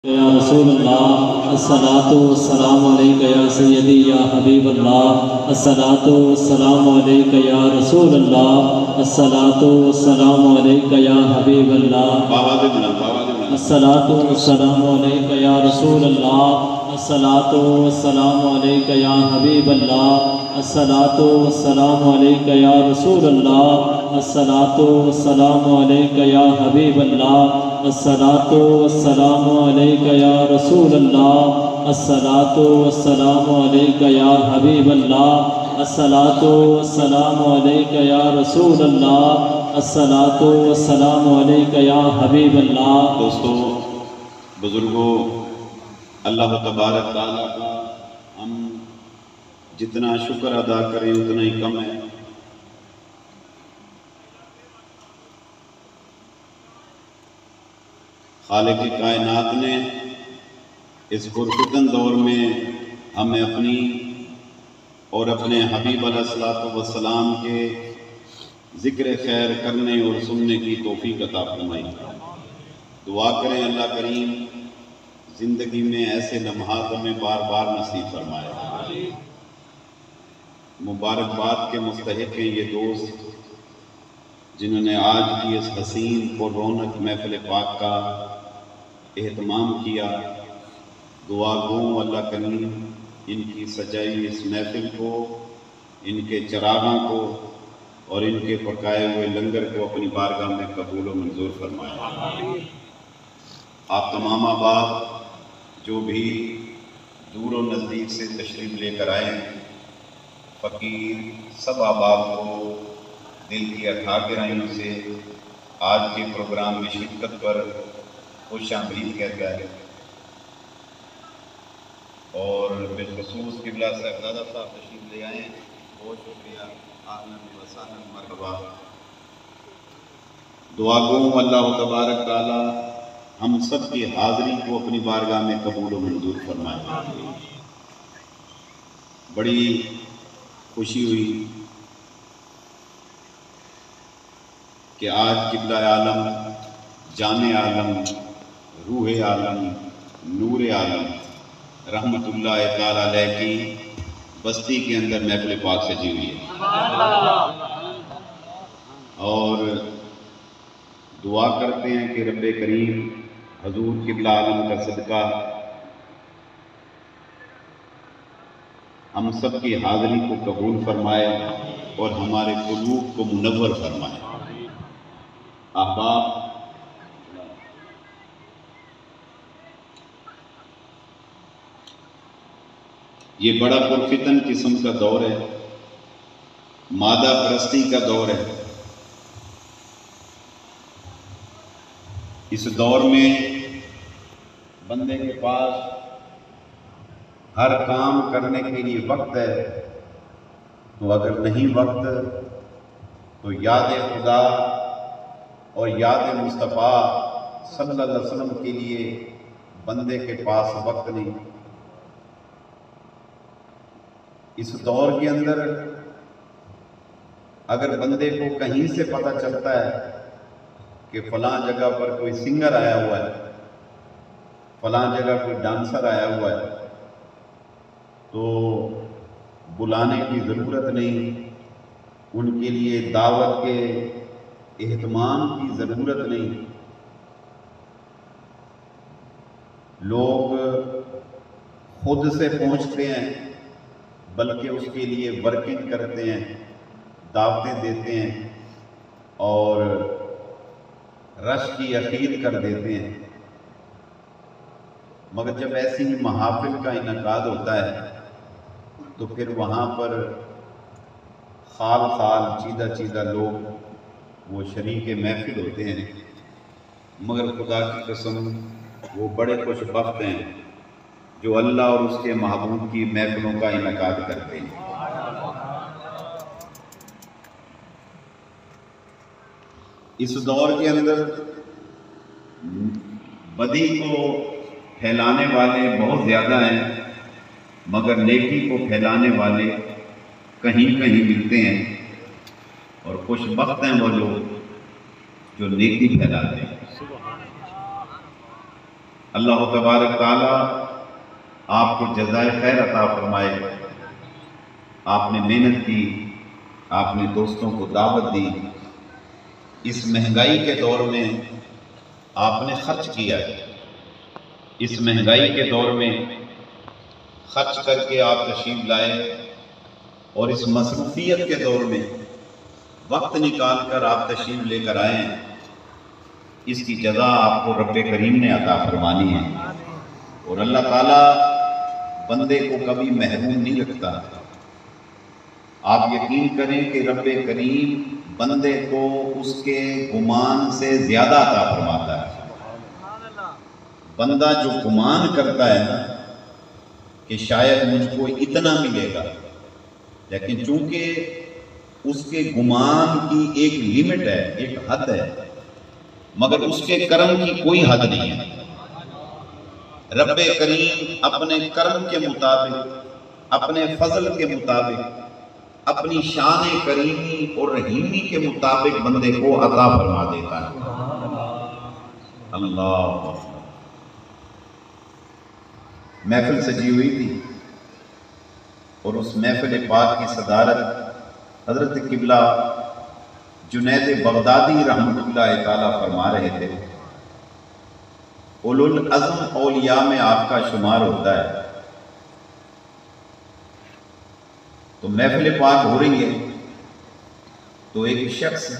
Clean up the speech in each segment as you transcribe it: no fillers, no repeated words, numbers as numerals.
یا رسول اللہ الصلاۃ والسلام علیک یا سیدی یا حبیب اللہ الصلاۃ والسلام علیک یا رسول اللہ الصلاۃ والسلام علیک یا حبیب اللہ الصلاۃ والسلام علیک یا رسول اللہ الصلاۃ والسلام علیک یا حبیب اللہ الصلاۃ والسلام علیک یا رسول اللہ الصلاۃ والسلام علیک یا حبیب اللہ الصلاۃ والسلام علیک یا رسول اللہ الصلاۃ والسلام علیک یا حبیب اللہ الصلاۃ والسلام علیک یا رسول اللہ الصلاۃ والسلام علیک یا حبیب اللہ۔ دوستو، بزرگوں، اللہ تبارک تعالیٰ کا ہم جتنا شکر ادا کریں اتنا ہی کم ہے۔ خالق کائنات نے اس پرفتن دور میں ہمیں اپنی اور اپنے حبیب علیہ الصلوۃ والسلام کے ذکر خیر کرنے اور سننے کی توفیق عطا فرمائی۔ دعا کریں اللہ کریم زندگی میں ایسے لمحات ہمیں بار بار نصیب فرمائے۔ مبارکباد کے مستحق ہیں یہ دوست جنہوں نے آج کی اس حسین اور رونق محفل پاک کا اہتمام کیا۔ دعا گوں اللہ کریم ان کی سجائی اس محفل کو، ان کے چراغاں کو اور ان کے پکائے ہوئے لنگر کو اپنی بارگاہ میں قبول و منظور فرمائے۔ آپ تمام احباب جو بھی دور و نزدیک سے تشریف لے کر آئے ہیں، فقیر سب احباب کو دل کی اٹھا گہرائیوں سے آج کے پروگرام میں شرکت پر خوش آمدید کہتا ہے، اور بالخصوص قبلہ صاحبزادہ صاحب تشریف لے آئے ہیں، بہت شکریہ، اہلاً و مرحبا۔ دعا گوں اللہ تبارک تعالیٰ ہم سب کی حاضری کو اپنی بارگاہ میں قبول و منظور فرمائے۔ بڑی خوشی ہوئی کہ آج قبلہ عالم، جان عالم، روح عالم، نور عالم رحمت اللہ تعالیٰ علیہ کی بستی کے اندر محفل پاک سجی ہوئی ہے، اور دعا کرتے ہیں کہ رب کریم حضور قبلہ عالم کا صدقہ ہم سب کی حاضری کو قبول فرمائے اور ہمارے قلوب کو منور فرمائے۔ احباب، یہ بڑا پرفتن قسم کا دور ہے، مادہ پرستی کا دور ہے۔ اس دور میں بندے کے پاس ہر کام کرنے کے لیے وقت ہے، تو اگر نہیں وقت تو یاد خدا اور یاد مصطفیٰ صلی اللہ علیہ وسلم کے لیے بندے کے پاس وقت نہیں۔ اس دور کے اندر اگر بندے کو کہیں سے پتہ چلتا ہے کہ فلاں جگہ پر کوئی سنگر آیا ہوا ہے، فلاں جگہ کوئی ڈانسر آیا ہوا ہے، تو بلانے کی ضرورت نہیں، ان کے لیے دعوت کے اہتمام کی ضرورت نہیں۔ لوگ خود سے پہنچتے ہیں، بلکہ اس کے لیے ورکنگ کرتے ہیں، دعوتیں دیتے ہیں اور رش کی اخیر کر دیتے ہیں۔ مگر جب ایسی ہی محافل کا انعقاد ہوتا ہے تو پھر وہاں پر خال خال چیدہ چیدہ لوگ وہ شریک محفل ہوتے ہیں، مگر خدا کی قسم وہ بڑے خوش بخت ہیں جو اللہ اور اس کے محبوب کی محفلوں کا انعقاد کرتے ہیں۔ اس دور کے اندر بدی کو پھیلانے والے بہت زیادہ ہیں، مگر نیکی کو پھیلانے والے کہیں کہیں ملتے ہیں، اور خوش بخت ہیں وہ لوگ جو نیکی پھیلاتے ہیں۔ اللہ تبارک تعالیٰ آپ کو جزائے خیر عطا فرمائے۔ آپ نے محنت کی، آپ نے دوستوں کو دعوت دی، اس مہنگائی کے دور میں آپ نے خرچ کیا ہے، اس مہنگائی کے دور میں خرچ کر کے آپ تشریف لائے، اور اس مصروفیت کے دور میں وقت نکال کر آپ تشریف لے کر آئے ہیں۔ اس کی جزا آپ کو رب کریم نے عطا فرمانی ہے، اور اللہ تعالیٰ بندے کو کبھی محروم نہیں رکھتا۔ آپ یقین کریں کہ رب کریم بندے کو اس کے گمان سے زیادہ عطا فرماتا ہے۔ بندہ جو گمان کرتا ہے نا کہ شاید مجھ کو اتنا ملے گا، لیکن چونکہ اس کے گمان کی ایک لمٹ ہے، ایک حد ہے، مگر اس کے کرم کی کوئی حد نہیں ہے۔ رب کریم اپنے کرم کے مطابق، اپنے فضل کے مطابق، اپنی شان کریمی اور رحیمی کے مطابق بندے کو عطا فرما دیتا ہے۔ اللہ محفل سجی ہوئی تھی، اور اس محفل پاک کی صدارت حضرت قبلہ جنید بغدادی رحمۃ اللہ تعالیٰ فرما رہے تھے۔ اولو العزم اولیاء میں آپ کا شمار ہوتا ہے۔ تو محفل پاک ہو رہی ہے، تو ایک شخص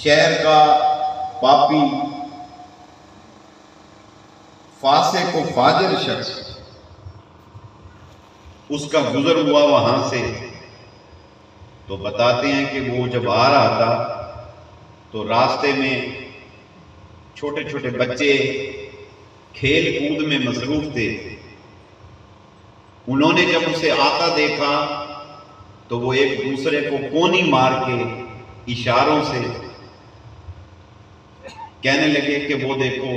شہر کا پاپی، فاسق و فاجر شخص اس کا گزر ہوا وہاں سے، تو بتاتے ہیں کہ وہ جب آ رہا تھا تو راستے میں چھوٹے چھوٹے بچے کھیل کود میں مصروف تھے۔ انہوں نے جب اسے آتا دیکھا تو وہ ایک دوسرے کو کونی مار کے اشاروں سے کہنے لگے کہ وہ دیکھو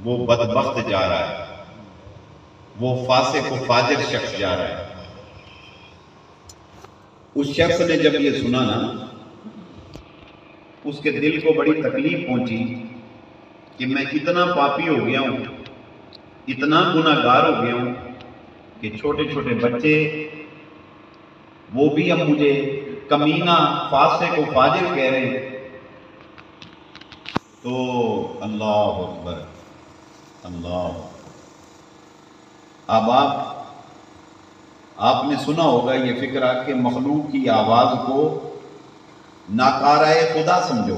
وہ بدبخت جا رہا ہے، وہ فاسق و فاجر شخص جا رہا ہے۔ اس شخص نے جب یہ سنا نا، اس کے دل کو بڑی تکلیف پہنچی کہ میں اتنا پاپی ہو گیا ہوں، اتنا گناہ گار ہو گیا ہوں کہ چھوٹے چھوٹے بچے وہ بھی اب مجھے کمینہ، فاسق و فاجر کہہ رہے ہیں۔ تو اللہ اکبر، اللہ۔ اب آپ نے سنا ہوگا یہ فکرہ کہ مخلوق کی آواز کو ناکارہ خدا سمجھو۔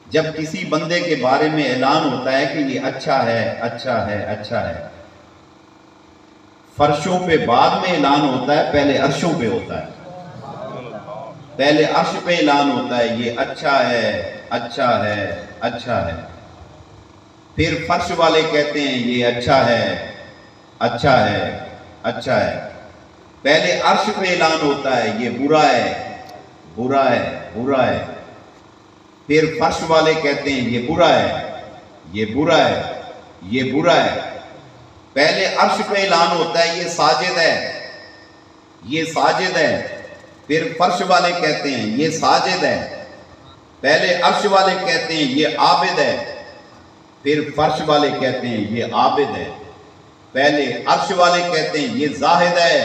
جب کسی بندے کے بارے میں اعلان ہوتا ہے کہ یہ اچھا ہے، اچھا ہے، اچھا ہے، فرشوں پہ بعد میں اعلان ہوتا ہے، پہلے عرشوں پہ ہوتا ہے۔ پہلے عرش پہ اعلان ہوتا ہے یہ اچھا ہے، اچھا ہے، اچھا ہے۔ پھر فرش والے کہتے ہیں یہ اچھا ہے، اچھا ہے، اچھا ہے۔ پہلے عرش پہ اعلان ہوتا ہے یہ برا ہے، برا ہے، برا ہے۔ پھر فرش والے کہتے ہیں یہ برا ہے، یہ برا ہے، یہ برا ہے۔ پہلے عرش پہ اعلان ہوتا ہے یہ ساجد ہے، یہ ساجد ہے۔ پھر فرش والے کہتے ہیں یہ ساجد ہے۔ پہلے عرش والے کہتے ہیں یہ عابد ہے، پھر فرش والے کہتے ہیں یہ عابد ہے۔ پہلے عرش والے کہتے ہیں یہ زاہد ہے،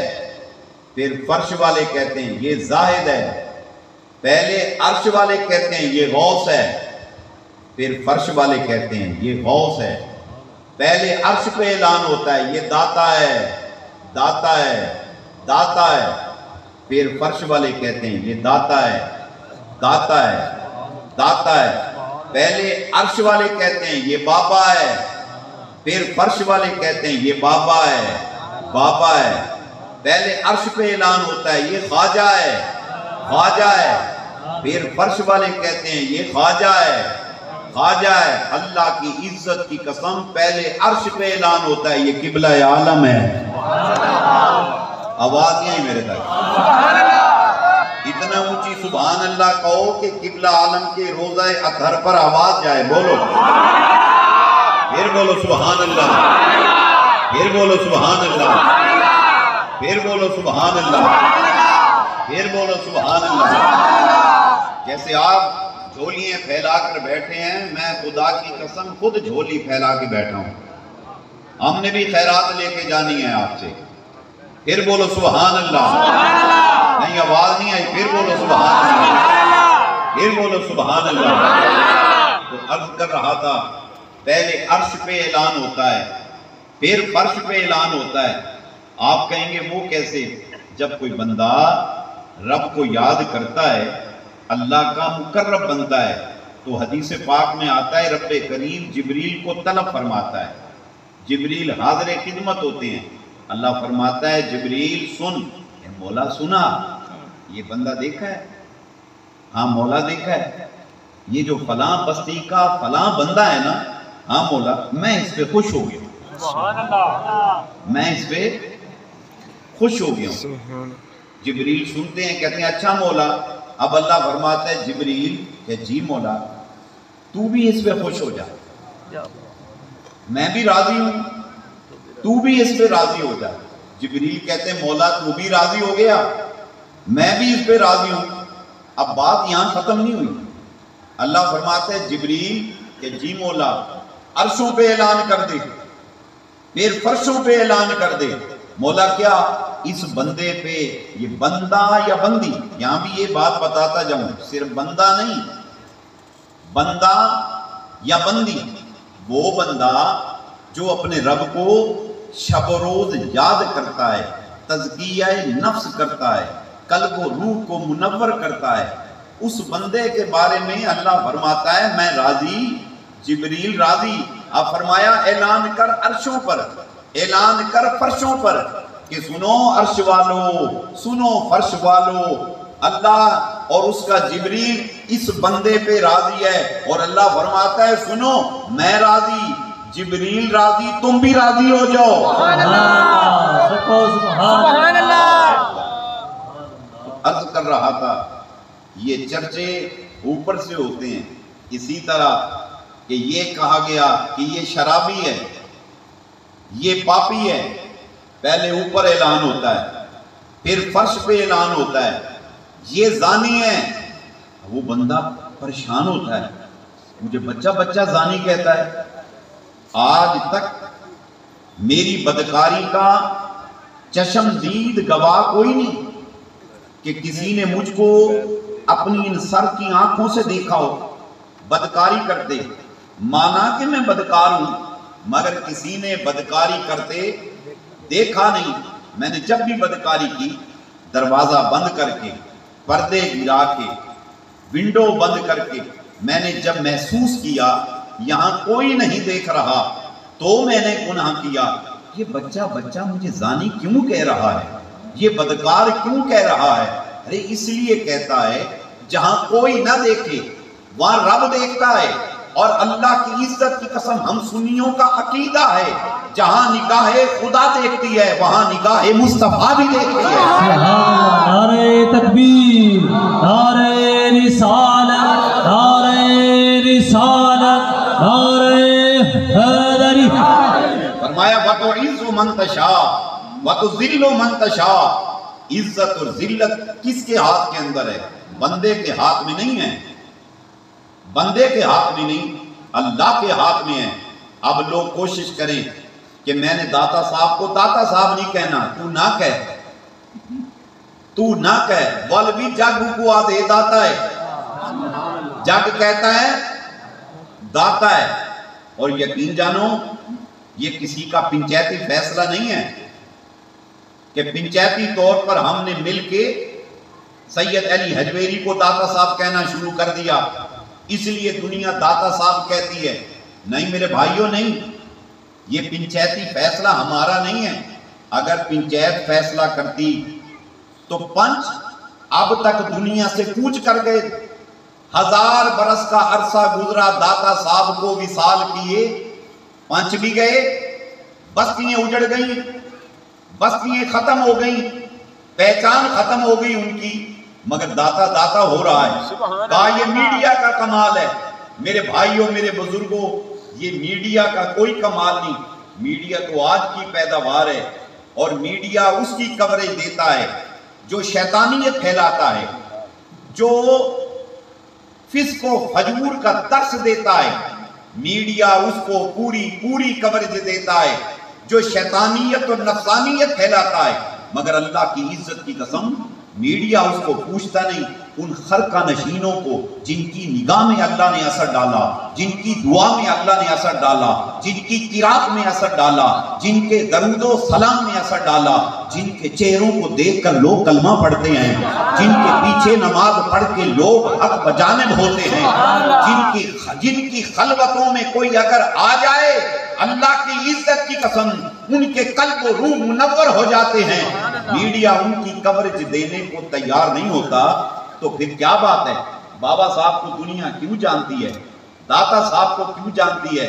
پھر فرش والے کہتے ہیں یہ زاہد ہے۔ پہلے عرش والے کہتے ہیں یہ غوث ہے، پھر فرش والے کہتے ہیں یہ غوث ہے۔ پہلے عرش پہ اعلان ہوتا ہے یہ داتا ہے، داتا ہے، داتا ہے۔ پھر فرش والے کہتے ہیں یہ داتا ہے، داتا ہے، داتا ہے۔ پہلے عرش والے کہتے ہیں یہ بابا ہے، پھر فرش والے کہتے ہیں یہ بابا ہے، بابا ہے۔ پہلے عرش پہ اعلان ہوتا ہے یہ خواجہ ہے، خواجہ ہے، پھر فرش والے کہتے ہیں یہ خواجہ ہے، خواجہ ہے۔ اللہ کی عزت کی قسم پہلے عرش پہ اعلان ہوتا ہے یہ قبلہ عالم ہے۔ آواز نہیں آئی میرے تک؟ اتنا اونچی سبحان اللہ کہو کہ قبلہ عالم کے روضہ اطہر پر آواز جائے۔ بولو، پھر بولو سبحان اللہ، پھر بولو سبحان اللہ، پھر بولو سبحان اللہ، پھر بولو سبحان اللہ۔ جیسے آپ جھولیاں پھیلا کر بیٹھے ہیں، میں خدا کی قسم خود جھولی پھیلا کے بیٹھا ہوں۔ ہم نے بھی خیرات لے کے جانی ہے آپ سے۔ پھر بولو سبحان اللہ۔ نہیں آواز نہیں آئی، پھر بولو سبحان اللہ، پھر بولو سبحان اللہ۔ تو عرض کر رہا تھا، پہلے عرش پہ اعلان ہوتا ہے، پھر فرش پہ اعلان ہوتا ہے۔ آپ کہیں گے وہ کیسے؟ جب کوئی بندہ رب کو یاد کرتا ہے، اللہ کا مقرب بنتا ہے، تو حدیث پاک میں آتا ہے رب کریم جبریل کو طلب فرماتا ہے۔ جبریل حاضر خدمت ہوتے ہیں، اللہ فرماتا ہے جبریل سن۔ اے مولا سنا، یہ بندہ دیکھا ہے؟ ہاں مولا دیکھا ہے، یہ جو فلاں بستی کا فلاں بندہ ہے نا، ہاں مولا میں اس پہ خوش ہو گیا ہوں، میں اس پہ خوش ہو گیا ہوں۔ جبریل سنتے ہیں، کہتے ہیں اچھا مولا۔ اب اللہ فرماتا ہے جبریل کہ جی مولا تو بھی اس پہ خوش ہو جا، میں بھی راضی ہوں، تو بھی اس پہ راضی ہو جا۔ جبریل کہتے ہیں مولا تو بھی راضی ہو گیا، میں بھی اس پہ راضی ہوں۔ اب بات یہاں ختم نہیں ہوئی، اللہ فرماتا ہے جبریل کہ جی مولا عرشوں پہ اعلان کر دے، پھر فرشوں پہ اعلان کر دے۔ مولا کیا؟ اس بندے پہ، یہ بندہ یا بندی، یہاں بھی یہ بات بتاتا جاؤں، صرف بندہ نہیں، بندہ یا بندی، وہ بندہ جو اپنے رب کو شب و روز یاد کرتا ہے، تزکیہ نفس کرتا ہے، قلب و روح کو منور کرتا ہے، اس بندے کے بارے میں اللہ فرماتا ہے میں راضی، جبریل راضی۔ اب فرمایا اعلان کر عرشوں پر، اعلان کر فرشوں پر کہ سنو عرش والو، سنو فرش والو، اللہ اور اس کا جبریل اس بندے پہ راضی ہے۔ اور اللہ فرماتا ہے سنو میں راضی، جبریل راضی، تم بھی راضی ہو جاؤ۔ سبحان اللہ۔ عرض کر رہا تھا یہ چرچے اوپر سے ہوتے ہیں، اسی طرح کہ یہ کہا گیا کہ یہ شرابی ہے، یہ پاپی ہے، پہلے اوپر اعلان ہوتا ہے، پھر فرش پہ اعلان ہوتا ہے، یہ زانی ہے، وہ بندہ پریشان ہوتا ہے، مجھے بچہ بچہ زانی کہتا ہے۔ آج تک میری بدکاری کا چشمدید گواہ کوئی نہیں کہ کسی نے مجھ کو اپنی ان سر کی آنکھوں سے دیکھا ہو بدکاری کرتے، مانا کہ میں بدکار ہوں، مگر کسی نے بدکاری کرتے دیکھا نہیں۔ میں نے جب بھی بدکاری کی، دروازہ بند کر کے، پردے گرا کے، ونڈو بند کر کے، میں نے جب محسوس کیا یہاں کوئی نہیں دیکھ رہا تو میں نے گناہ کیا۔ یہ بچہ بچہ مجھے زانی کیوں کہہ رہا ہے، یہ بدکار کیوں کہہ رہا ہے؟ ارے اس لیے کہتا ہے جہاں کوئی نہ دیکھے وہاں رب دیکھتا ہے، اور اللہ کی عزت کی قسم ہم سنیوں کا عقیدہ ہے جہاں نگاہ خدا دیکھتی ہے وہاں نگاہ مصطفیٰ بھی دیکھتی ہے۔ نعرہ تکبیر، نعرہ رسالت، نعرہ رسالت، نعرہ حیدری۔ فرمایا وَتُعِزُّ مَن تَشَاءُ وَتُذِلُّ مَن تَشَاءُ۔ عزت اور ذلت کس کے ہاتھ کے اندر ہے؟ بندے کے ہاتھ میں نہیں ہے، بندے کے ہاتھ میں نہیں، اللہ کے ہاتھ میں ہے۔ اب لوگ کوشش کریں کہ میں نے داتا صاحب کو داتا صاحب نہیں کہنا، تو نہ کہہ، تو نہ کہہ، بول بھی جگ کو آدھے داتا ہے، جگ کہتا ہے داتا ہے۔ اور یقین جانو یہ کسی کا پنچایتی فیصلہ نہیں ہے کہ پنچایتی طور پر ہم نے مل کے سید علی حجویری کو داتا صاحب کہنا شروع کر دیا، اس لیے دنیا داتا صاحب کہتی ہے۔ نہیں میرے بھائیوں، نہیں، یہ پنچایتی فیصلہ ہمارا نہیں ہے۔ اگر پنچایت فیصلہ کرتی تو پنچ اب تک دنیا سے کوچ کر گئے، 1000 برس کا عرصہ گزرا داتا صاحب کو وصال کیے، پنچ بھی گئے، بستیاں اجڑ گئیں، بستیاں ختم ہو گئیں، پہچان ختم ہو گئی ان کی، مگر داتا داتا ہو رہا ہے۔ کہا یہ میڈیا کا کمال ہے۔ میرے بھائیوں، میرے بزرگوں، یہ میڈیا کا کوئی کمال نہیں، میڈیا تو آج کی پیداوار ہے، اور میڈیا اس کی کوریج دیتا ہے جو شیطانیت پھیلاتا ہے، جو فسق و فجور کا درس دیتا ہے، میڈیا اس کو پوری کوریج دیتا ہے، جو شیطانیت اور نفسانیت پھیلاتا ہے، مگر اللہ کی عزت کی قسم میڈیا اس کو پوچھتا نہیں ان خرقہ نشینوں کو جن کی نگاہ میں اللہ نے اثر ڈالا، جن کی دعا میں اللہ نے اثر ڈالا، جن کی قرات میں اثر ڈالا، جن کے درود و سلام میں اثر ڈالا، جن کے چہروں کو دیکھ کر لوگ کلمہ پڑھتے ہیں، جن کے پیچھے نماز پڑھ کے لوگ حق بجانب ہوتے ہیں، جن کی خلوتوں میں کوئی اگر آ جائے اللہ کی عزت کی قسم ان کے قلب و روح منور ہو جاتے ہیں۔ میڈیا ان کی کوریج دینے کو تیار نہیں ہوتا تو پھر کیا بات ہے؟ بابا صاحب کو دنیا کیوں جانتی ہے؟ داتا صاحب کو کیوں جانتی ہے؟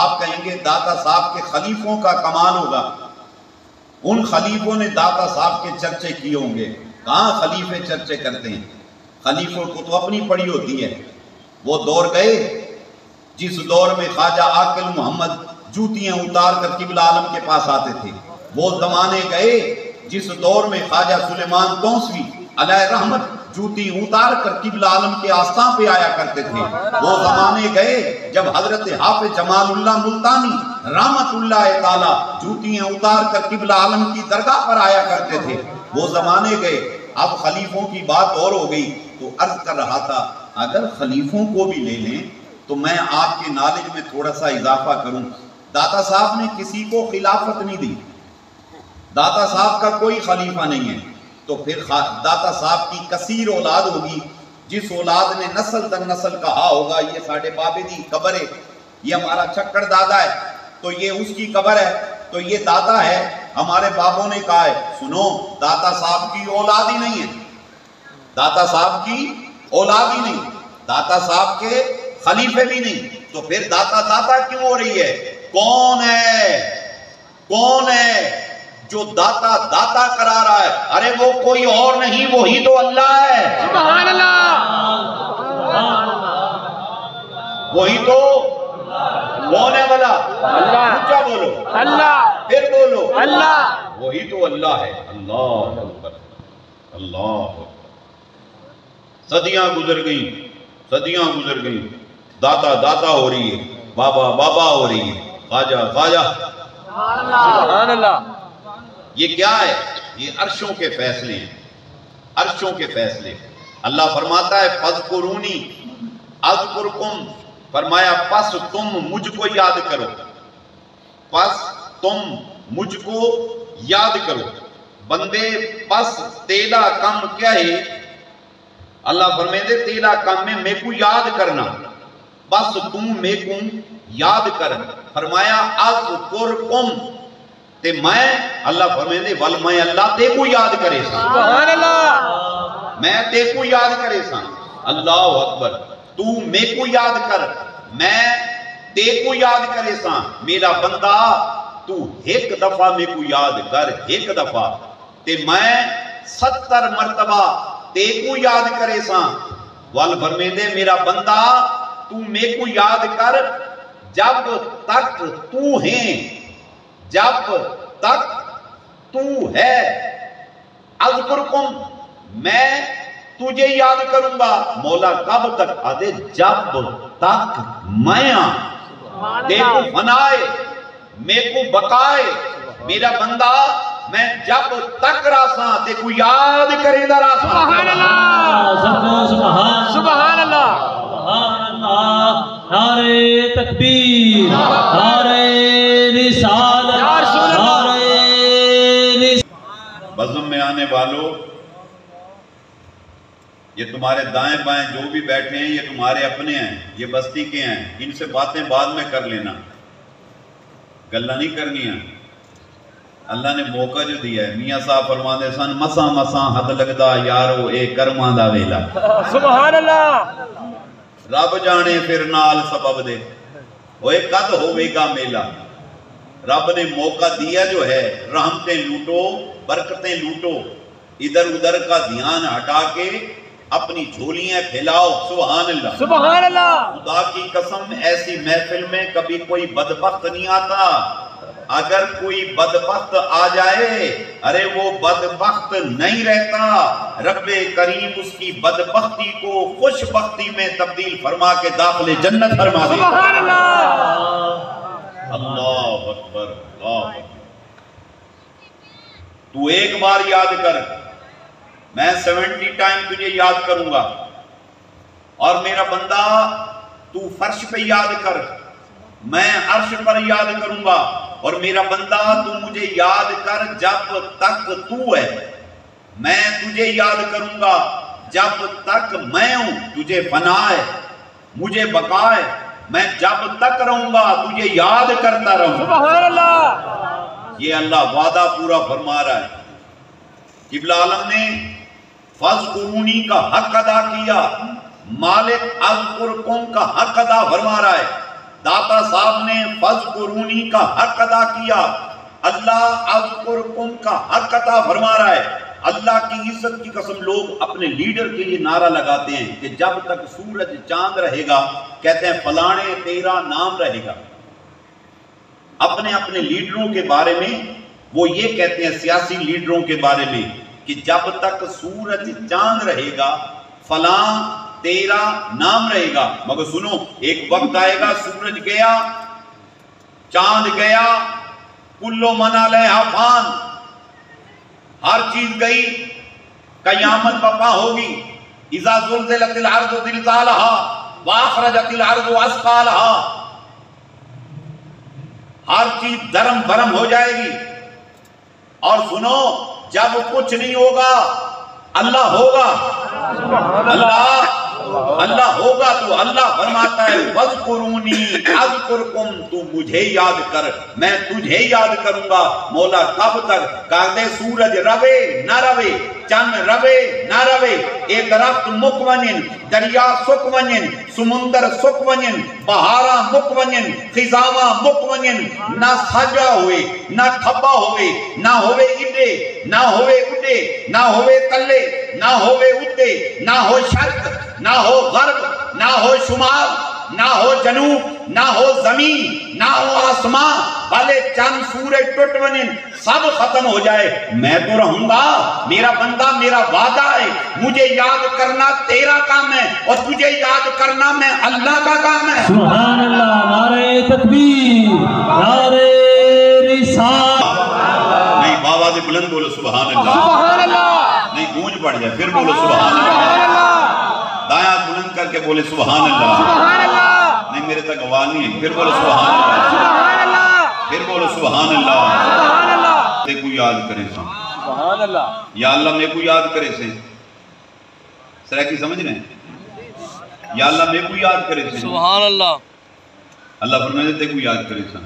آپ کہیں گے داتا صاحب کے خلیفوں کا کمال ہوگا، ان خلیفوں نے داتا صاحب کے چرچے کیے ہوں گے۔ کہاں خلیفے چرچے کرتے ہیں؟ خلیفوں کو تو اپنی پڑی ہوتی ہے۔ وہ دور گئے جس دور میں خواجہ عاقل محمد جوتیاں اتار کر قبلہ عالم کے پاس آتے تھے، وہ زمانے گئے جس دور میں خواجہ سلیمان توسوی علیہ رحمت جوتی اتار کر قبلہ عالم کے آستان پہ آیا کرتے تھے، وہ زمانے گئے جب حضرت حافظ جمال اللہ ملتانی رحمت اللہ تعالی جوتیاں اتار کر قبلہ عالم کی درگاہ پر آیا کرتے تھے، وہ زمانے گئے۔ اب خلیفوں کی بات اور ہو گئی تو عرض کر رہا تھا اگر خلیفوں کو بھی لے لیں تو میں آپ کے نالج میں تھوڑا سا اضافہ کروں۔ داتا صاحب نے کسی کو خلافت نہیں دی، داتا صاحب کا کوئی خلیفہ نہیں ہے، تو پھر داتا صاحب کی کثیر اولاد ہوگی، جس اولاد نے نسل در نسل کہا ہوگا یہ ساڑھے بابے دی قبر ہے، یہ ہمارا چکر دادا ہے، تو یہ اس کی قبر ہے، تو یہ دادا ہے۔ ہمارے بابوں نے کہا ہے سنو داتا صاحب کی اولاد ہی نہیں ہے، داتا صاحب کی اولاد ہی نہیں، داتا صاحب کے خلیفے بھی نہیں، تو پھر داتا داتا کیوں ہو رہی ہے؟ کون ہے جو داتا داتا کرا رہا ہے؟ ارے وہ کوئی اور نہیں، وہی تو اللہ ہے۔ سبحان اللہ، وہی تو کون ہے والا؟ اللہ۔ اونچا بولو اللہ، پھر بولو اللہ۔ وہی تو اللہ ہے۔ اللہ اکبر، اللہ اکبر۔ صدیاں گزر گئیں، داتا داتا ہو رہی ہے، بابا بابا ہو رہی ہے، خواجہ خواجہ۔ سبحان اللہ۔ یہ کیا ہے؟ یہ عرشوں کے فیصلے ہیں، عرشوں کے فیصلے۔ اللہ فرماتا ہے فَاذْكُرُونِي أَذْكُرْكُمْ، فرمایا پس تم مجھ کو یاد کرو، پس تم مجھ کو یاد کرو۔ بندے پس تیلا کم کیا ہے؟ اللہ فرمائے تیلا کم میں کو یاد کرنا، بس تم میں کو یاد کر۔ فرمایا اذکرکم، تے میں اللہ فرمائے ول میں اللہ تے کو یاد کرے سا، سبحان اللہ، میں تے کو یاد کرے سا۔ اللہ اکبر۔ تو میں کو یاد کر، میں تے کو یاد کرے سا۔ میرا بندہ تو ایک دفعہ میں کو یاد کر، ایک دفعہ تے میں 70 مرتبہ تے کو یاد کرے سا۔ وال فرمیدے میرا بندہ تو میں کو یاد کر جب تک تو ہے، جب تک تو ہے۔ اذکرکم، میں تجھے یاد کروں گا۔ مولا کب تک؟ آدھے جب تک میں دیکھو فنائے میں کو بقائے۔ میرا بندہ میں جب تک راساں تے کو یاد کرے دا راساں۔ سبحان اللہ، سبحان اللہ، نعرہ تکبیر، نعرہ رسالت، نعرہ رسالت۔ بزم میں آنے والوں، یہ تمہارے دائیں بائیں جو بھی بیٹھے ہیں یہ تمہارے اپنے ہیں، یہ بستی کے ہیں، ان سے باتیں بعد میں کر لینا، گلہ نہیں کرنی ہے۔ اللہ نے موقع جو دیا ہے، میاں صاحب فرماندے سن مساں مساں حد لگدا یارو اے کرماں دا ویلا۔ سبحان اللہ۔ رب جانے پھر نال سبب دے، وہ ایک قد ہوئے گا میلہ۔ رب نے موقع دیا جو ہے، رحمتیں لوٹو، برکتیں لوٹو، ادھر ادھر کا دھیان ہٹا کے اپنی جھولیاں پھیلاؤ۔ سبحان اللہ، سبحان اللہ۔ خدا کی قسم ایسی محفل میں کبھی کوئی بدبخت نہیں آتا۔ اگر کوئی بدبخت آ جائے، ارے وہ بدبخت نہیں رہتا، رب کریم اس کی بدبختی کو خوش بختی میں تبدیل فرما کے داخل جنت فرما دے۔ سبحان اللہ، اللہ اکبر، اللہ اکبر۔ تو ایک بار یاد کر، میں 70 ٹائم تجھے یاد کروں گا، اور میرا بندہ تو فرش پہ یاد کر، میں عرش پر یاد کروں گا، اور میرا بندہ تو مجھے یاد کر جب تک تو ہے، میں تجھے یاد کروں گا جب تک میں ہوں، تجھے فنا ہے مجھے بقا ہے، میں جب تک رہوں گا تجھے یاد کرتا رہوں۔ سبحان اللہ، یہ اللہ وعدہ پورا فرما رہا ہے۔ قبلہ عالم نے فَاذْكُرُونِی کا حق ادا کیا، مالک اذکرکم کا حق ادا فرما رہا ہے۔ داتا صاحب نے فَاذْكُرُونِی کا حق ادا کیا، اللہ اذکرکم کا حق ادا فرما رہا ہے۔ اللہ کی عزت کی قسم لوگ اپنے لیڈر کے لیے نعرہ لگاتے ہیں کہ جب تک سورج چاند رہے گا، کہتے ہیں فلانے تیرا نام رہے گا۔ اپنے اپنے لیڈروں کے بارے میں وہ یہ کہتے ہیں، سیاسی لیڈروں کے بارے میں، کہ جب تک سورج چاند رہے گا فلاں تیرا نام رہے گا۔ مگر سنو، ایک وقت آئے گا سورج گیا، چاند گیا، کلو من علیہا فان، ہر چیز گئی، قیامت بپا ہوگی۔ اذا زلزلت الارض زلزالہا واخرجت الارض اثقالہا، ہر چیز درم برم ہو جائے گی۔ اور سنو، جب کچھ نہیں ہوگا اللہ ہوگا، اللہ ہوگا تو اللہ فرماتا ہے وَاذْكُرُونِی اذْكُرْکُم، تو مجھے یاد کر میں تجھے یاد کروں گا۔ مولا کب تک؟ کہتے سورج روے نہ روے، چند روے نہ روے، اے درخت مک ونن، دریا سک ونن، سمندر سک ونن، بہارا مک ونن، خزاواں مک ونن، نہ سجا ہوئے نہ تھبا ہوئے، نہ ہوئے اڈے نہ ہوئے اڈے، نہ ہوئے تلے نہ ہوئے اڈے، نہ ہو شرق نہ ہو غرب، نہ ہو شمال نہ ہو جنوب، نہ ہو زمین نہ ہو آسمان، بھلے چند سورج ٹوٹ ونن، سب ختم ہو جائے، میں تو رہوں گا۔ میرا بندہ، میرا وعدہ ہے، مجھے یاد کرنا تیرا کام ہے، اور تجھے یاد کرنا میں اللہ کا کام ہے۔ سبحان اللہ، نعرہ تکبیر، نعرہ رسالت۔ نہیں، بابا سے بلند بولو سبحان اللہ، سبحان اللہ، نہیں گونج پڑ جائے، پھر بولو سبحان اللہ، سبحان اللہ، دایاں بلند کر کے بولے سبحان اللہ، سبحان اللہ، نہیں میرے تک آواز نہیں ہے، پھر بولو سبحان اللہ، سبحان اللہ، پھر بولو سبحان اللہ۔ سبحان اللہ، تے کو یاد کرے سا، سبحان اللہ، یا اللہ میں کو یاد کرے سے، سرہ کی سمجھ رہے ہیں؟ یا اللہ میں کو یاد کرے سے، سبحان اللہ، اللہ فرمائے تے کو یاد کرے سا۔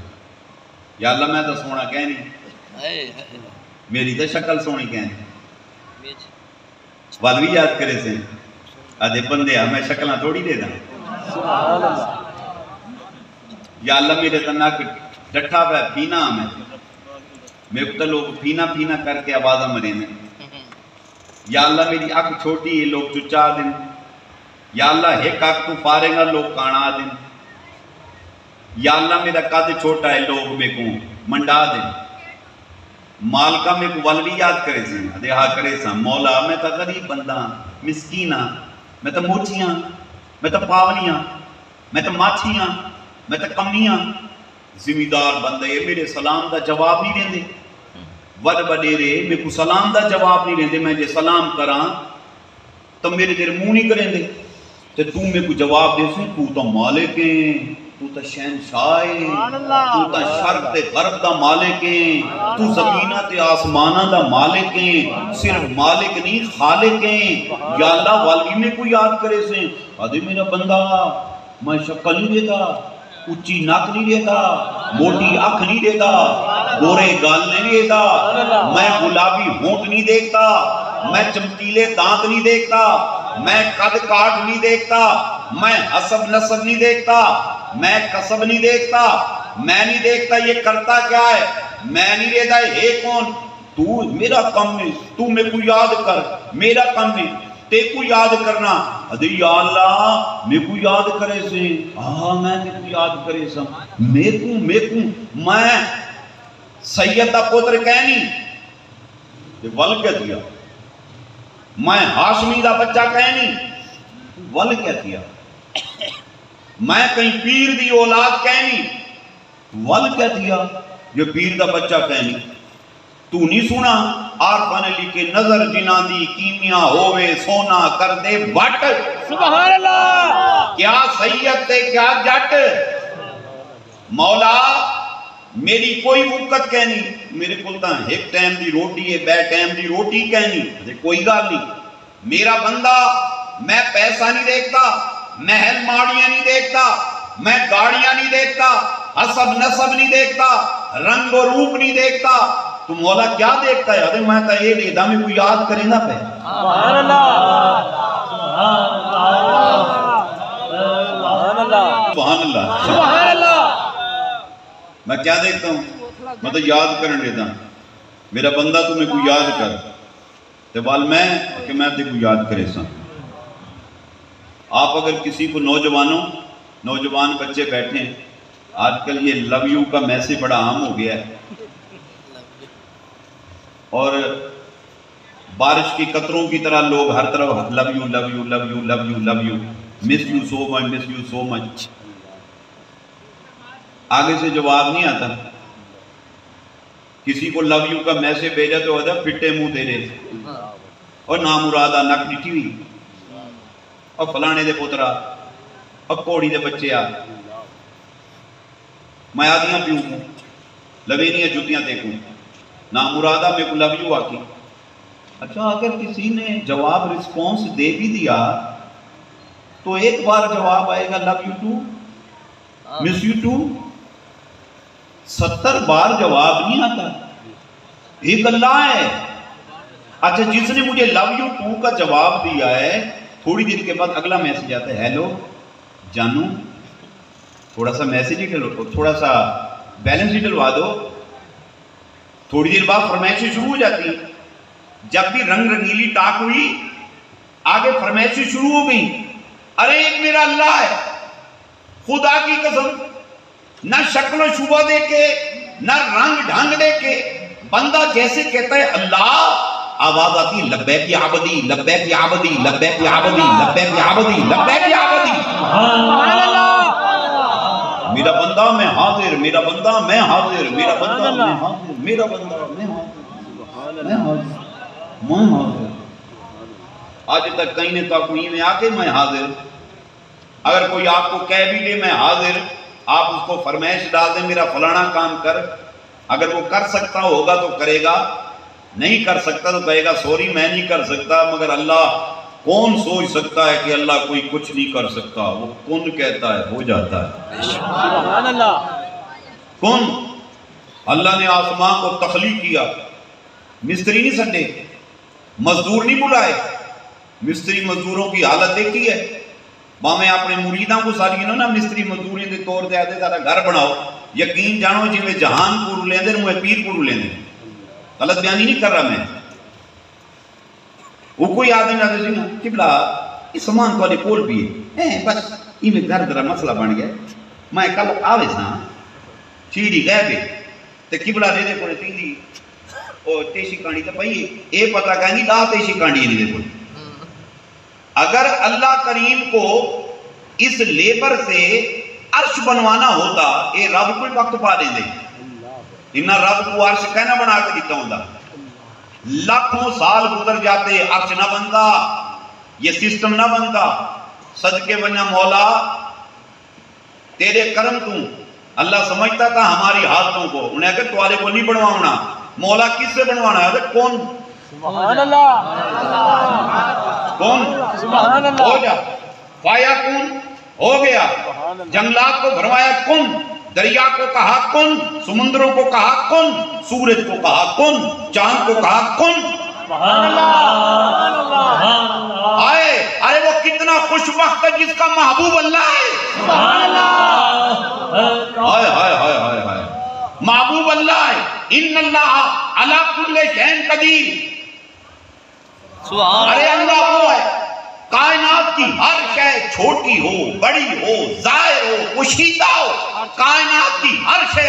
یا اللہ میں تو سونا کہنی، میری تو شکل سونی کہنی، والوی یاد کرے سے، آدھے بندے ہمیں شکلہ تھوڑی دے دا۔ یا اللہ میرے تنک ڈٹھا پہ پینا ہمیں، میرے کو تو لوگ پینا پینا کر کے آوازہ مرے میں۔ یا اللہ میری اکھ چھوٹی ہے، لوگ چچا دن۔ یا اللہ ایک اکھ تو پارے گا، لوگ کانا دن۔ یا اللہ میرا قد چھوٹا ہے، لوگ میں کو منڈا دن۔ مالکہ میں کو والوی یاد کرے سے، دیہا کرے سا، مولا میں تا غریب بندہ، مسکینہ، میں تا موچیاں، میں تا پاولیاں، میں تا ماچھیاں، میں تا کمیاں، زمیدار بندے میرے سلام دا جواب نہیں دیں دے، وڈ بڑیرے میں کو سلام دا جواب نہیں دیں دے، میں جے سلام کران تو میرے دیر منہ نہیں کریں دے، تو میں کو جواب دے سیں، تو مالک ہیں، تو تا شہنشاہ ہے، تو تا شرق تے غرب دا مالک ہے، تو زمینہ تے آسمانہ دا مالک ہے، صرف مالک نہیں خالق ہیں۔ یا اللہ والوی میں کو یاد کرے سے، آدھے میرا بندہ میں شکل نہیں دیتا، اچھی ناک نہیں دیتا، موٹی اکھ نہیں دیتا، گورے گال نہیں دیتا، میں گلابی ہونٹ نہیں دیکھتا، میں چمکیلے دانت نہیں دیکھتا، میں قد کاٹ نہیں دیکھتا، میں حسب نسب نہیں دیکھتا، میں کسب نہیں دیکھتا، میں نہیں دیکھتا یہ کرتا کیا ہے، میں نہیں دیتا ہے کون، تو میرا کم ہے، تو میں کو یاد کر، میرا کم ہے، تے کو یاد کرنا۔ ادھے یا اللہ میں کو یاد کرے سے، میں تے کو یاد کرے سا، میں سید دا پتر کہنی تے ول کیا دیا، میں ہاشمی دا بچہ کہنی ول کیا دیا، میں کہیں پیر دی اولاد کہنی ول کیا دیا، یہ پیر دا بچہ کہنی۔ تو نہیں سنا عارفاں نے لکھے نظر جنہ دی کیمیا ہووے سونا کر دے وٹ۔ سبحان اللہ۔ کیا سید تے کیا جٹ، مولا میری کوئی وقت کہنی، میرے کول تاں ایک ٹائم دی روٹی ہے، بے ٹائم دی روٹی کہنی تے کوئی گل نہیں۔ میرا بندہ میں پیسہ نہیں دیکھتا، محل ماڑیاں نہیں دیکھتا، میں گاڑیاں نہیں دیکھتا، حسب نسب نہیں دیکھتا، رنگ و روپ نہیں دیکھتا، تو مولا کیا دیکھتا ہے؟ ارے میں تا یہ دیکھتا میں کوئی یاد کرے نہ پہ۔ سبحان اللہ، سبحان اللہ، سبحان اللہ، سبحان اللہ۔ میں کیا دیکھتا ہوں؟ میں تو یاد کرنے دیتا ہوں، میرا بندہ تمہیں کوئی یاد کر تے وال میں کہ میں تے کوئی یاد کرے سا۔ آپ اگر کسی کو نوجوان بچے بیٹھے ہیں، آج کل یہ لو یو کا میسج بڑا عام ہو گیا ہے، اور بارش کی قطروں کی طرح لوگ ہر طرف love you love you love you love you love you, miss you so much, miss you so much. آگے سے جواب نہیں آتا، کسی کو لو یو کا میسج بھیجا تو ہوتا پھٹے منہ تیرے، اور نامرادہ نک ڈٹھی ہوئی، اور فلانے دے پترا، اور کوڑی دے بچے آ، میں آدیاں پیوں ہوں، لوینیاں جوتیاں دیکھوں، نامرادہ میں کو لو یو آکی۔ اچھا اگر کسی نے جواب رسپونس دے بھی دیا تو ایک بار جواب آئے گا love you too, miss you too, 70 بار جواب نہیں آتا، ایک اللہ ہے۔ اچھا جس نے مجھے لو یو ٹو کا جواب دیا ہے، تھوڑی دیر کے بعد اگلا میسج آتا ہے، ہیلو جانو تھوڑا سا میسج ہی ڈلو، تھوڑا سا بیلنس ہی ڈلوا دو۔ تھوڑی دیر بعد فرمائشیں شروع ہو جاتی ہیں، جب بھی رنگ رنگیلی ٹاک ہوئی آگے فرمائشیں شروع ہو گئی، ارے ایک میرا اللہ ہے، خدا کی قسم، نہ شکل و شبہ دے کے نہ رنگ ڈھنگ دے کے، بندہ جیسے کہتا ہے اللہ، آواز آتی ہے لبیک یا عبدی، لبیک یا عبدی، لبیک یا عبدی، لبیک یا عبدی، لبیک یا عبدی۔ سبحان اللہ۔ میرا بندہ میں حاضر، میرا بندہ میں حاضر، میرا بندہ میں حاضر، میرا بندہ میں حاضر، میں حاضر، میں حاضر۔ آج تک کہیں نے تقویم میں آ کے میں حاضر، اگر کوئی آپ کو کہہ بھی دے میں حاضر، آپ اس کو فرمائش ڈال دیں میرا فلانا کام کر، اگر وہ کر سکتا ہوگا تو کرے گا، نہیں کر سکتا تو کہے گا سوری میں نہیں کر سکتا۔ مگر اللہ، کون سوچ سکتا ہے کہ اللہ کوئی کچھ نہیں کر سکتا؟ وہ کن کہتا ہے ہو جاتا ہے۔ سبحان اللہ۔ کن، اللہ نے آسمان کو تخلیق کیا، مستری نہیں سنڈے، مزدور نہیں بلائے، مستری مزدوروں کی حالت دیکھی ہے؟ میں اپنے مریداں کو ساری نا مستری مزدوری دے طور دے آتے سارا گھر بناؤ، یقین جانو جی میں جہان پور لیں دے مجھے پیر پور لیں دے، غلط بیانی نہیں کر رہا میں۔ وہ کوئی آدمی آتے سی نا قبلہ اس سامان کو کول بھی ہے، بس یہ میں گھر درہ مسئلہ بن گیا، میں کل آوے سا چیڑی گئے بھی تے قبلہ دے دے کوئی تین دی اور تیشی کانڈی تا پہیے اے پتہ کہیں گی لا تیشی کانڈی نہیں دے کوئی۔ اگر اللہ کریم کو اس لیبر سے عرش بنوانا ہوتا، اے رب کوئی وقت پا دیں دے، انہا رب کو عرش کہنا بنا کے دیتا ہوں دا، لاکھوں سال گزر جاتے عرش نہ بنتا، یہ سسٹم نہ بنتا۔ صدقے بنیا مولا تیرے کرم تو، اللہ سمجھتا تھا ہماری حالتوں کو، انہیں اگر توالے کو نہیں بنوانا، مولا کس سے بنوانا ہے؟ کون؟ سبحان اللہ، کون؟ سبحان اللہ۔ ہو جا پایا کون ہو گیا، جنگلات کو بھروایا کن، دریا کو کہا کن، سمندروں کو کہا کن، سورج کو کہا کن، چاند کو کہا کن۔ سبحان اللہ۔ آئے ارے وہ کتنا خوش وقت ہے جس کا محبوب اللہ ہے۔ سبحان اللہ۔ ہائے ہائے ہائے ہائے ہائے، محبوب اللہ ہے۔ ان اللہ علی کل شیء قدیر۔ ارے اللہ وہ ہے کائنات کی ہر شے، چھوٹی ہو بڑی ہو ظاہر ہو پوشیدہ ہو، کائنات کی ہر شے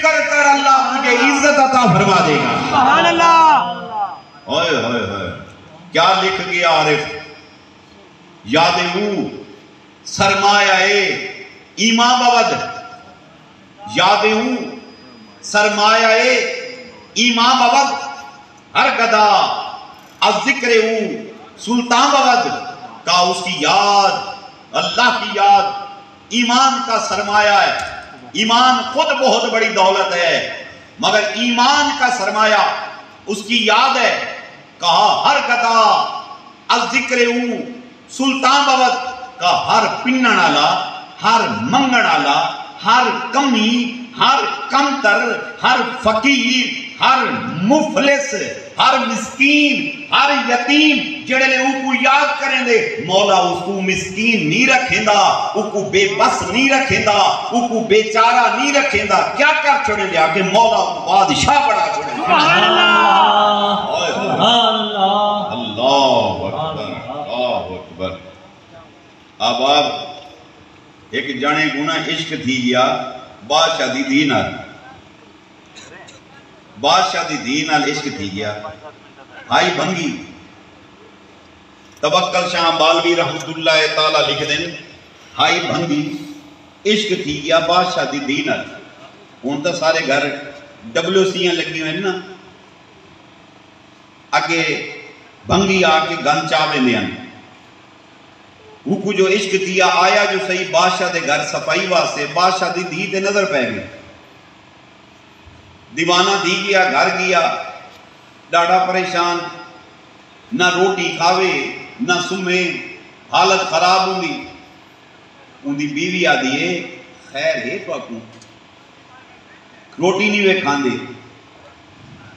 ذکر کر اللہ تجھے عزت عطا فرما دے گا. سبحان اللہ. ہوئے ہوئے ہوئے کیا لکھ گیا عارف. یادہو سرمایہ ایمان بود. یادہو سرمایہ ایمان بود. ہر گدا از ذکر سلطان بود. کا اس کی یاد اللہ کی یاد ایمان کا سرمایہ ہے. ایمان خود بہت بڑی دولت ہے مگر ایمان کا سرمایہ اس کی یاد ہے. کہا ہر گدا از ذکر سلطان بود. کا ہر پنن والا ہر منگن والا ہر کمی ہر کمتر ہر فقیر ہر مفلس ہر مسکین ہر یتیم جڑے نے ان کو یاد کریں دے مولا اس کو مسکین نہیں رکھیں دا ان کو بے بس نہیں رکھیں دا ان کو بیچارہ نہیں رکھیں دا. کیا کر چھوڑیں دے آکے مولا بادشاہ بڑا چھوڑیں دے. سبحان اللہ. اللہ اکبر اللہ اکبر. اب آپ ایک جانے گناہ عشق تھی گیا بادشاہ دی دین آل. بادشاہ دی دین آل عشق تھی گیا. ہائی بھنگی توکل شاہ بالوی رحمت اللہ تعالیٰ لکھ دیں. ہائی بھنگی عشق تھی گیا بادشاہ دی دین آل. ہون تو سارے گھر WC لگی ہوئے نا. اگے بھنگی آکے گن چاوے لے آنے. وہ کو جو عشق دیا آیا جو صحیح بادشاہ دے گھر صفائی واسطے بادشاہ دی دی تے نظر پہ گئی. دیوانہ دی گیا گھر گیا ڈاڑا پریشان نہ روٹی کھاوے نہ سمے حالت خراب ہوں گی. ان دی بیوی آدھی ہے خیر ہے تو اکوں روٹی نہیں وے کھاندے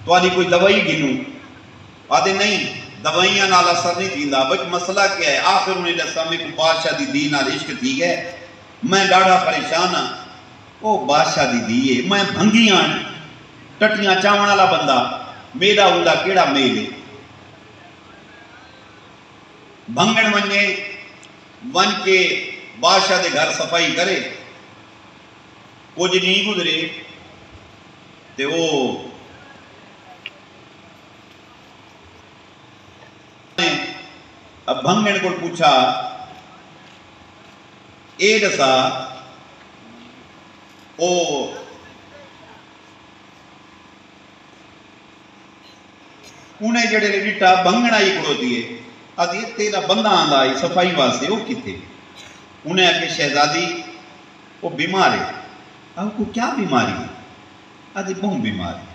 تو آدھی کوئی دوائی گنوں. آدھے نہیں دوائیاں نال اثر نہیں دیندہ. بچ مسئلہ کیا ہے. آخر انہیں دسا میں کو بادشاہ دی دی نال عشق تھی گئے میں ڈاڑا پریشان ہاں. او بادشاہ دی دیئے میں بھنگیاں ٹٹیاں چاوڑ والا بندہ میرا ہوندا کیڑا میلے. بھنگن ونجے ون کے بادشاہ دے گھر صفائی کرے کچھ نہیں گزرے تے وہ اب بھنگن کو پوچھا اے دسا او انہیں جڑے ڈٹا بھنگن آئی کھڑوتی ہے. آدھی تیرا بندہ آندا آئی صفائی واسطے وہ کتے. انہیں آکے شہزادی وہ بیمار ہے. اب کو کیا بیماری ہے. آدھی بہن بیمار ہے.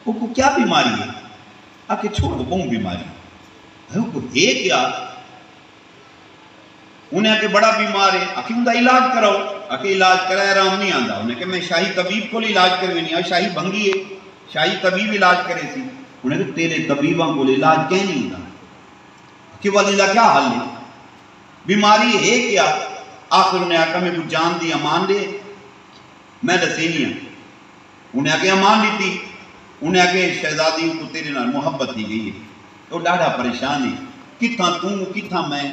وہ کو کیا بیماری ہے. آکے چھوڑو بہن بیماری ہے. وہ کو ہے کیا. انہیں آکے بڑا بیمار ہے. آکے ان دا علاج کراؤ. آکے علاج کرائے رام نہیں آندا. انہیں کہ میں شاہی طبیب کو علاج کروے نہیں. شاہی بھنگی ہے شاہی طبیب علاج کرے سی. انہیں کہ تیرے طبیباں کو علاج کہیں نہیں دا کہ واللہ کیا حل ہے بیماری ہے کیا. آخر انہیں آکا میں کچھ جان دی امان دے میں دسینی ہوں. انہیں آکے امان دیتی. انہیں آکے شہزادی کو تیرے نال محبت دی گئی ہے. تو ڈاڑا پریشان ہے کتھاں توں کتھاں میں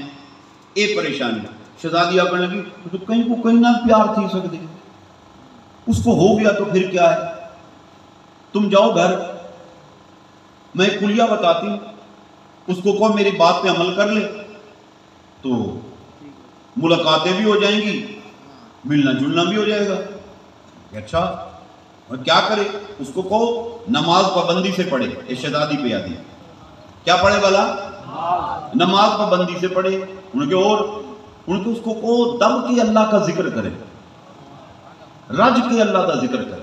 اے پریشان ہے. شہزادی آکے لگی تو کہیں کو کہیں نہ پیار تھی سکتے. اس کو ہو گیا تو پھر کیا ہے. تم جاؤ گھر میں کلیہ بتاتی ہوں اس کو کہو میری بات پہ عمل کر لے تو ملاقاتیں بھی ہو جائیں گی ملنا جلنا بھی ہو جائے گا. اچھا اور کیا کرے. اس کو کہو نماز پابندی سے پڑھے. یہ شہزادی پہ آدھی کیا پڑھے والا نماز پابندی سے پڑھے. انہیں کہ اور انہیں کہ اس کو کہو دم کی اللہ کا ذکر کرے رج کے اللہ کا ذکر کرے.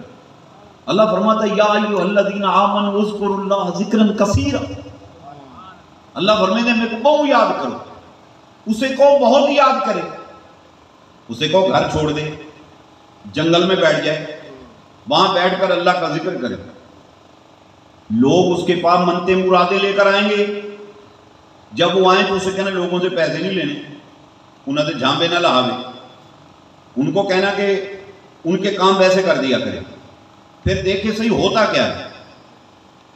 اللہ فرماتا ہے یا ایھا الذین آمنوا اذکروا اللہ ذکرا کثیرا. اللہ فرماتے ہیں میرے کو بہت یاد کرو. اسے کہو بہت یاد کرے. اسے کہو گھر چھوڑ دے جنگل میں بیٹھ جائے وہاں بیٹھ کر اللہ کا ذکر کرے. لوگ اس کے پاس منتے مرادے لے کر آئیں گے. جب وہ آئیں تو اسے کہنا لوگوں سے پیسے نہیں لینے. انہیں سے جھانبے نہ لہاوے. ان کو کہنا کہ ان کے کام ویسے کر دیا کرے. پھر دیکھے صحیح ہوتا کیا ہے.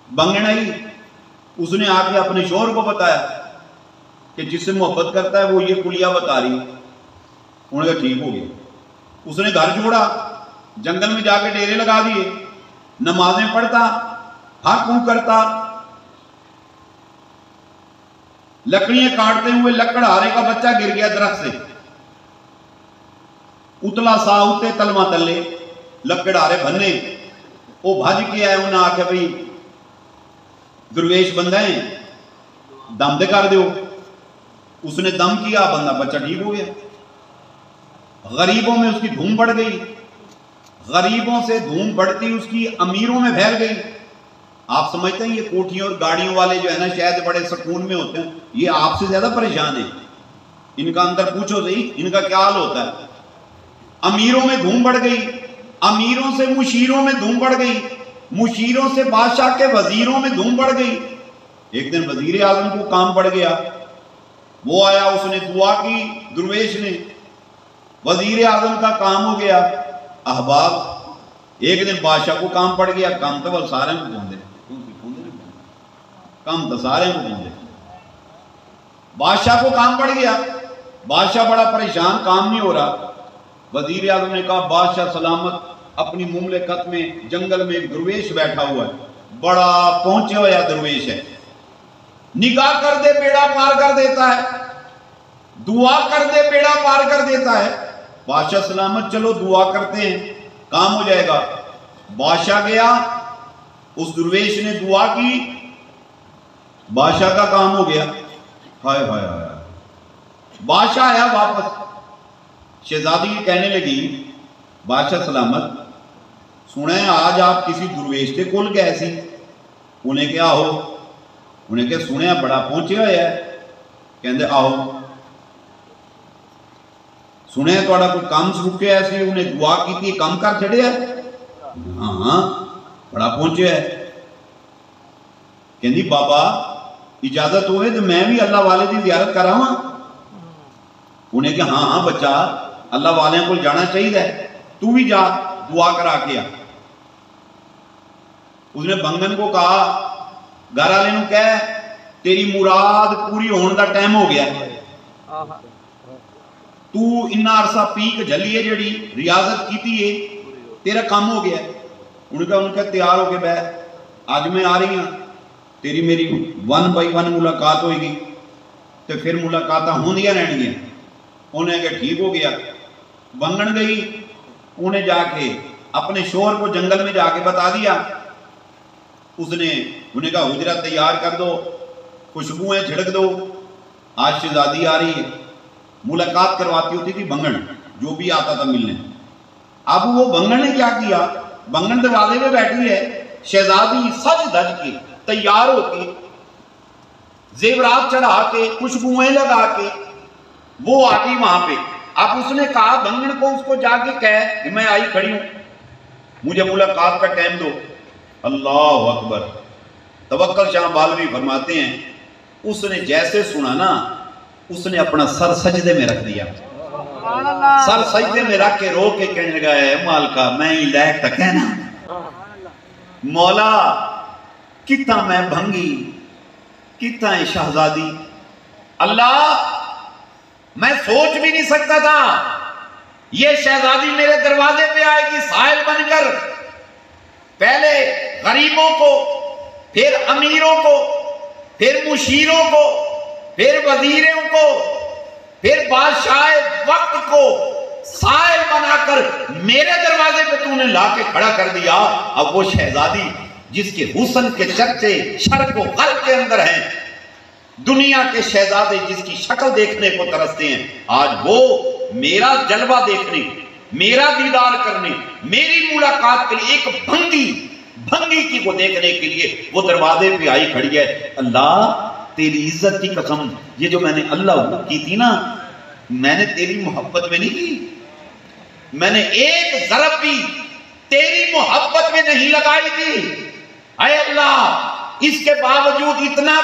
بنگنائی اس نے آ کے اپنے شوہر کو بتایا کہ جس سے محبت کرتا ہے وہ یہ کلیہ بتا رہی. انہوں نے کہا ٹھیک ہو گیا. اس نے گھر چھوڑا جنگل میں جا کے ڈیرے لگا دیے، نمازیں پڑھتا، حق ہوں کرتا، لکڑیاں کاٹتے ہوئے لکڑہارے کا بچہ گر گیا درخت سے، اتلا سا اتے تلما تلے لکڑہارے بھنے، وہ بھج کے آئے، انہیں آکھے بھئی درویش بندہ ہیں دم دے کر دیو، اس نے دم کیا، بندہ بچہ ٹھیک ہو گیا۔ غریبوں میں اس کی دھوم بڑھ گئی، غریبوں سے دھوم بڑھتی اس کی امیروں میں پھیل گئی۔ آپ سمجھتے ہیں یہ کوٹھیوں اور گاڑیوں والے جو ہے نا شاید بڑے سکون میں ہوتے ہیں، یہ آپ سے زیادہ پریشان ہیں۔ ان کا اندر پوچھو صحیح ان کا کیا حال ہوتا ہے۔ امیروں میں دھوم بڑھ گئی، امیروں سے مشیروں میں دھوم بڑھ گئی، مشیروں سے بادشاہ کے وزیروں میں دھوم بڑھ گئی۔ ایک دن وزیر اعظم کو کام پڑ گیا، وہ آیا، اس نے دعا کی، درویش نے، وزیر اعظم کا کام ہو گیا۔ احباب ایک دن بادشاہ کو کام پڑ گیا، کام تو وہ سارے کو پوندے، کام تو سارے کو پوندے۔ بادشاہ کو کام پڑ گیا، بادشاہ بڑا پریشان، کام نہیں ہو رہا۔ وزیر اعظم نے کہا بادشاہ سلامت، اپنی مملکت میں جنگل میں ایک درویش بیٹھا ہوا ہے، بڑا پہنچے ہوا درویش ہے، نگاہ کر دے بیڑا پار کر دیتا ہے، دعا کر دے بیڑا پار کر دیتا ہے۔ بادشاہ سلامت چلو دعا کرتے ہیں کام ہو جائے گا۔ بادشاہ گیا، اس درویش نے دعا کی، بادشاہ کا کام ہو گیا۔ ہائے ہائے ہائے، بادشاہ آیا واپس، شہزادی کہنے لگی بادشاہ سلامت سنیں آج آپ کسی درویش کے کول گئے سی، انہیں کیا ہو، انہیں کہ سنیں بڑا پہنچے ہوئے ہے، کہندے آؤ سنیں توڑا کوئی کام سکے ایسے، انہیں دعا کی تھی کام کر چھڑے ہے، ہاں بڑا پہنچے ہے۔ کہندی بابا اجازت ہوئے تو میں بھی اللہ والے دی زیارت کر رہا ہوں۔ انہیں کہ ہاں بچہ اللہ والے کو جانا چاہیے، تو بھی جا دعا کرا کے آ۔ اس نے بنگن کو کہا گھر والے نو کہہ تیری مراد پوری ہونے دا ٹائم ہو گیا، تو انہا عرصہ پیک جھلیے جڑی ریاضت کیتی ہے تیرا کام ہو گیا۔ انہوں نے تیار ہو کے بے آج میں آ رہی ہوں، تیری میری 1 بائی 1 ملاقات ہوئے گی، تو پھر ملاقاتہ ہوں دیا رہن گیا۔ انہیں کہ ٹھیک ہو گیا۔ بنگن گئی، انہیں جا کے اپنے شوہر کو جنگل میں جا کے بتا دیا۔ اس نے انہیں کہا حجرہ تیار کر دو، خوشبوئیں چھڑک دو، آج شہزادی آ رہی ہے۔ ملاقات کرواتی ہوتی تھی بنگن، جو بھی آتا تھا ملنے۔ اب وہ بنگن نے کیا کیا، بنگن دروازے میں بیٹھی ہے، شہزادی سج دھج کے تیار ہو کے زیورات چڑھا کے خوشبوئیں لگا کے وہ آگئی وہاں پہ۔ اب اس نے کہا بنگن کو، اس کو جا کے کہے میں آئی کھڑی ہوں، مجھے ملاقات کا ٹائم دو۔ اللہ اکبر۔ توکل شاہ بالوی فرماتے ہیں اس نے جیسے سنا نا، اس نے اپنا سر سجدے میں رکھ دیا، سر سجدے میں رکھ کے رو کے کہنے لگا ہے مالکا میں ہی لائق تک ہے نا، مولا کتا میں بھنگی، کتا ہے شہزادی، اللہ میں سوچ بھی نہیں سکتا تھا یہ شہزادی میرے دروازے پہ آئے گی سائل بن کر، پہلے غریبوں کو، پھر امیروں کو، پھر مشیروں کو، پھر وزیروں کو، پھر بادشاہ وقت کو سائل بنا کر میرے دروازے پہ تو نے لا کے کھڑا کر دیا۔ اب وہ شہزادی جس کے حسن کے چرچے شرق و غرب کے اندر ہیں، دنیا کے شہزادے جس کی شکل دیکھنے کو ترستے ہیں، آج وہ میرا جلوہ دیکھنے، میرا دیدار کرنے، میری ملاقات کے لیے ایک بھنگی کی کو دیکھنے کے لیے وہ دروازے پہ آئی کھڑی ہے۔ اللہ تیری عزت کی قسم، یہ جو میں نے اللہ کی تھی نا، میں نے تیری محبت میں نہیں کی، میں نے ایک ضرب بھی تیری محبت میں نہیں لگائی تھی۔ اے اللہ اس کے باوجود اتنا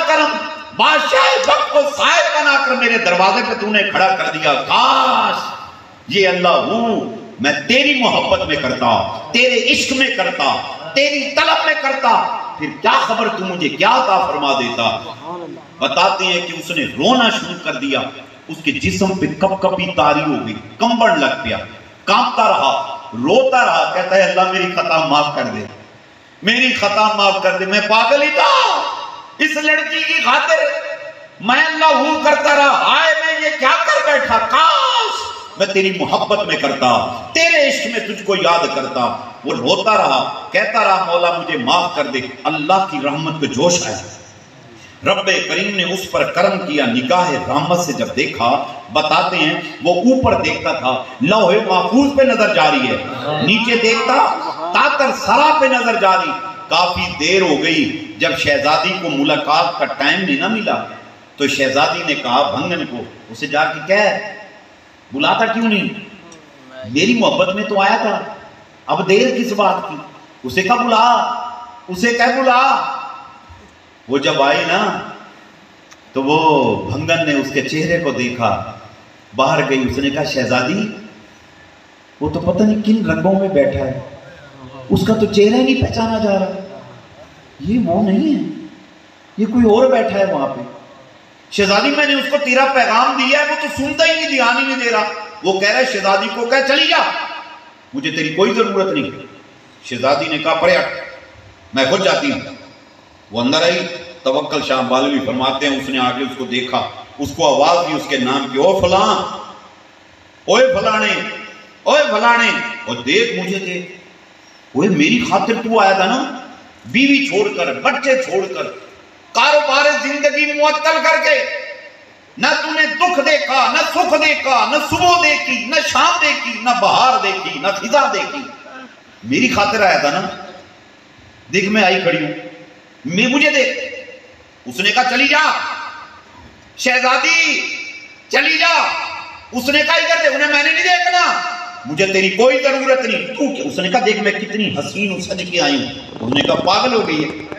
کرم بادشاہ وقت کو سائل بنا کر میرے دروازے پہ تو نے کھڑا کر دیا۔ کاش یہ اللہ ہوں میں تیری محبت میں کرتا، تیرے عشق میں کرتا، تیری طلب میں کرتا، پھر کیا خبر تو مجھے کیا عطا فرما دیتا۔ بتاتے ہیں کہ اس نے رونا شروع کر دیا، اس کے جسم پہ کپ کپی تاری ہو گئی، کمبن لگ پیا، کانپتا رہا، روتا رہا، کہتا ہے اللہ میری خطا معاف کر دے، میری خطا معاف کر دے، میں پاگل ہی تھا اس لڑکی کی خاطر، میں اللہ ہوں کرتا رہا، آئے میں یہ کیا کر بیٹھا، کاش میں تیری محبت میں کرتا، تیرے عشق میں تجھ کو یاد کرتا۔ وہ روتا رہا، کہتا رہا مولا مجھے معاف کر دے۔ اللہ کی رحمت کو جوش آیا، رب کریم نے اس پر کرم کیا، نگاہ رحمت سے جب دیکھا، بتاتے ہیں وہ اوپر دیکھتا تھا لوح محفوظ پہ نظر جاری ہے، نیچے دیکھتا تاتر سرا پہ نظر جاری۔ کافی دیر ہو گئی، جب شہزادی کو ملاقات کا ٹائم نہیں نہ ملا تو شہزادی نے کہا بھنگن کو، اسے جا کے کہہ بلاتا کیوں نہیں، میری محبت میں تو آیا تھا، اب دیر کس بات کی، اسے کہا بلا، اسے کہہ بلا۔ وہ جب آئی نا تو وہ بھنگن نے اس کے چہرے کو دیکھا، باہر گئی، اس نے کہا شہزادی وہ تو پتہ نہیں کن رنگوں میں بیٹھا ہے، اس کا تو چہرہ ہی نہیں پہچانا جا رہا، یہ وہ نہیں ہے، یہ کوئی اور بیٹھا ہے وہاں پہ۔ شہزادی میں نے اس کو تیرا پیغام دیا ہے، وہ تو سنتا ہی نہیں، دھیان ہی نہیں دے رہا۔ وہ کہہ رہا ہے شہزادی کو کہہ چلی جا، مجھے تیری کوئی ضرورت نہیں۔ شہزادی نے کہا پرے ہٹ، میں خود جاتی ہوں۔ وہ اندر آئی، توکل شاہ بالوی فرماتے ہیں اس نے آگے اس کو دیکھا، اس کو آواز دی اس کے نام کی، او فلاں، اوے فلانے، اوے فلانے، اور دیکھ مجھے دیکھ، اوے میری خاطر تو آیا تھا نا، بیوی چھوڑ کر، بچے چھوڑ کر، کاروبار زندگی معطل کر کے، نہ تو نے دکھ دیکھا، نہ سکھ دیکھا، نہ صبح دیکھی، نہ شام دیکھی، نہ بہار دیکھی، نہ خزاں دیکھی، میری خاطر آیا تھا نا، دیکھ میں آئی کھڑی ہوں، میں مجھے دیکھ۔ اس نے کہا چلی جا شہزادی، چلی جا۔ اس نے کہا ادھر دیکھ، انہیں میں نے نہیں دیکھنا، مجھے تیری کوئی ضرورت نہیں، تو کیا؟ اس نے کہا دیکھ میں کتنی حسین و سج کے آئی ہوں۔ اس نے کہا پاگل ہو گئی ہے،